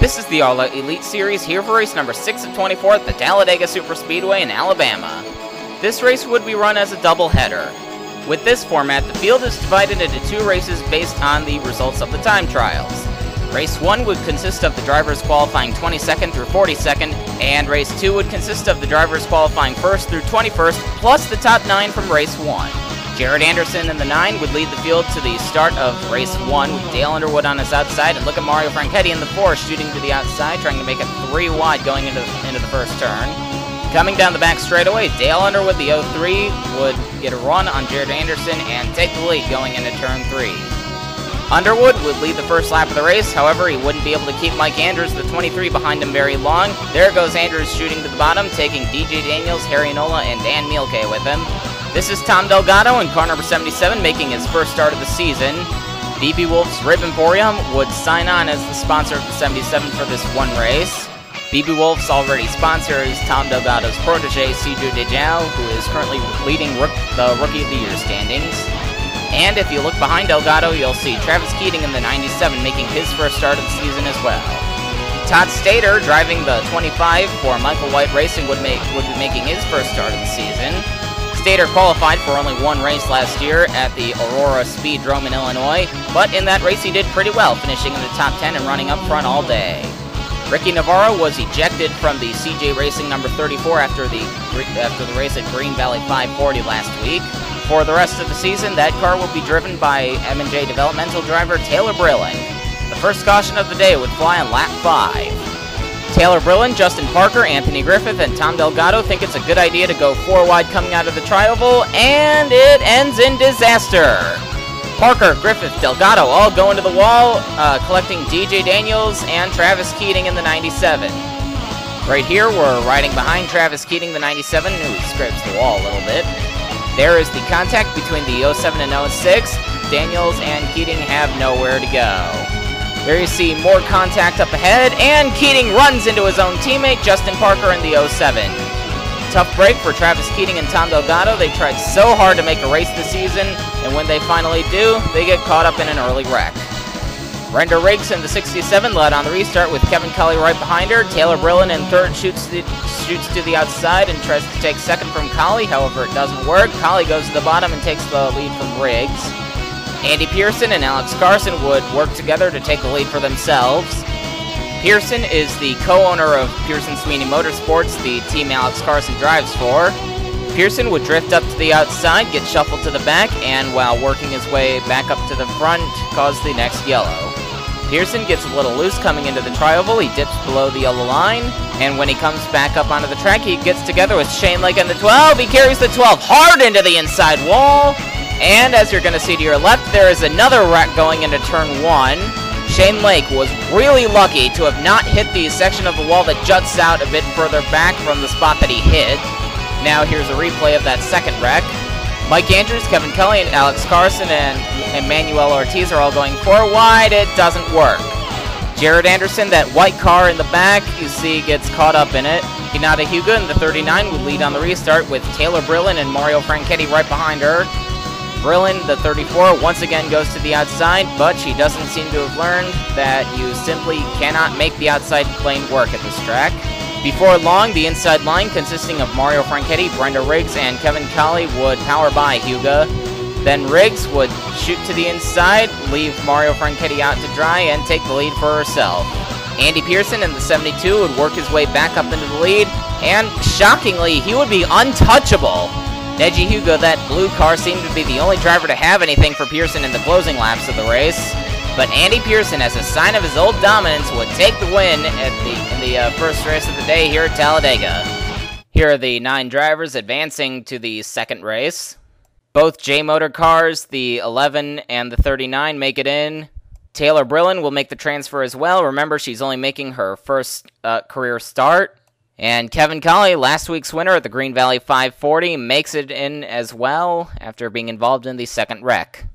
This is the ARLA Elite Series here for race number 6 of 24 at the Talladega Superspeedway in Alabama. This race would be run as a doubleheader. With this format, the field is divided into 2 races based on the results of the time trials. Race 1 would consist of the drivers qualifying 22nd through 42nd, and Race 2 would consist of the drivers qualifying 1st through 21st, plus the top 9 from Race 1. Jared Anderson in the 9 would lead the field to the start of Race 1 with Dale Underwood on his outside, and look at Mario Franchetti in the 4 shooting to the outside, trying to make it 3 wide going into the first turn. Coming down the back straightaway, Dale Underwood, the 03, would get a run on Jared Anderson and take the lead going into turn 3. Underwood would lead the first lap of the race, however, he wouldn't be able to keep Mike Andrews, the 23, behind him very long. There goes Andrews shooting to the bottom, taking DJ Daniels, Harry Nola, and Dan Mielke with him. This is Tom Delgado in car number 77, making his first start of the season. BB Wolf's Rib Emporium would sign on as the sponsor of the 77 for this one race. BB Wolf's already sponsors Tom Delgado's protege, Cedric Dejau, who is currently leading the Rookie of the Year standings. And if you look behind Delgado, you'll see Travis Keating in the 97 making his first start of the season as well. Todd Stater, driving the 25 for Michael White Racing, would be making his first start of the season. Stater qualified for only one race last year at the Aurora Speedrome in Illinois, but in that race he did pretty well, finishing in the top 10 and running up front all day. Ricky Navarro was ejected from the CJ Racing number 34 after the race at Green Valley 540 last week. For the rest of the season, that car will be driven by M&J developmental driver Taylor Brillen. The first caution of the day would fly on lap 5. Taylor Brillen, Justin Parker, Anthony Griffith, and Tom Delgado think it's a good idea to go 4 wide coming out of the tri-oval, and it ends in disaster. Parker, Griffith, Delgado all go into the wall, collecting DJ Daniels and Travis Keating in the 97. Right here, we're riding behind Travis Keating, the 97, who scrapes the wall a little bit. There is the contact between the 07 and 06. Daniels and Keating have nowhere to go. There you see more contact up ahead, and Keating runs into his own teammate, Justin Parker, in the 07. Tough break for Travis Keating and Tom Delgado. They tried so hard to make a race this season, and when they finally do, they get caught up in an early wreck. Brenda Riggs in the 67 led on the restart with Kevin Cully right behind her. Taylor Brillen in third shoots to the outside and tries to take second from Collie. However, it doesn't work. Collie goes to the bottom and takes the lead from Riggs. Andy Pearson and Alex Carson would work together to take the lead for themselves. Pearson is the co-owner of Pearson Sweeney Motorsports, the team Alex Carson drives for. Pearson would drift up to the outside, get shuffled to the back, and while working his way back up to the front, cause the next yellow. Pearson gets a little loose coming into the tri-oval. He dips below the yellow line, and when he comes back up onto the track, he gets together with Shane Lake in the 12. He carries the 12 hard into the inside wall, and as you're going to see to your left, there is another wreck going into turn 1. Shane Lake was really lucky to have not hit the section of the wall that juts out a bit further back from the spot that he hit. Now here's a replay of that second wreck. Mike Andrews, Kevin Cully, and Alex Carson and Emmanuel Ortiz are all going 4 wide. It doesn't work. Jared Anderson, that white car in the back, you see gets caught up in it. Hinata Hyuga in the 39 would lead on the restart with Taylor Brillen and Mario Franchetti right behind her. Brillen, the 34, once again goes to the outside, but she doesn't seem to have learned that you simply cannot make the outside lane work at this track. Before long, the inside line, consisting of Mario Franchetti, Brenda Riggs, and Kevin Colley, would power by Hyuga. Then Riggs would shoot to the inside, leave Mario Franchetti out to dry, and take the lead for herself. Andy Pearson in the 72 would work his way back up into the lead, and shockingly, he would be untouchable. Neji Hyuga, that blue car, seemed to be the only driver to have anything for Pearson in the closing laps of the race. But Andy Pearson, as a sign of his old dominance, would take the win in the first race of the day here at Talladega. Here are the 9 drivers advancing to the second race. Both J-Motor cars, the 11 and the 39, make it in. Taylor Brillen will make the transfer as well. Remember, she's only making her first career start. And Kevin Colley, last week's winner at the Green Valley 540, makes it in as well after being involved in the second wreck.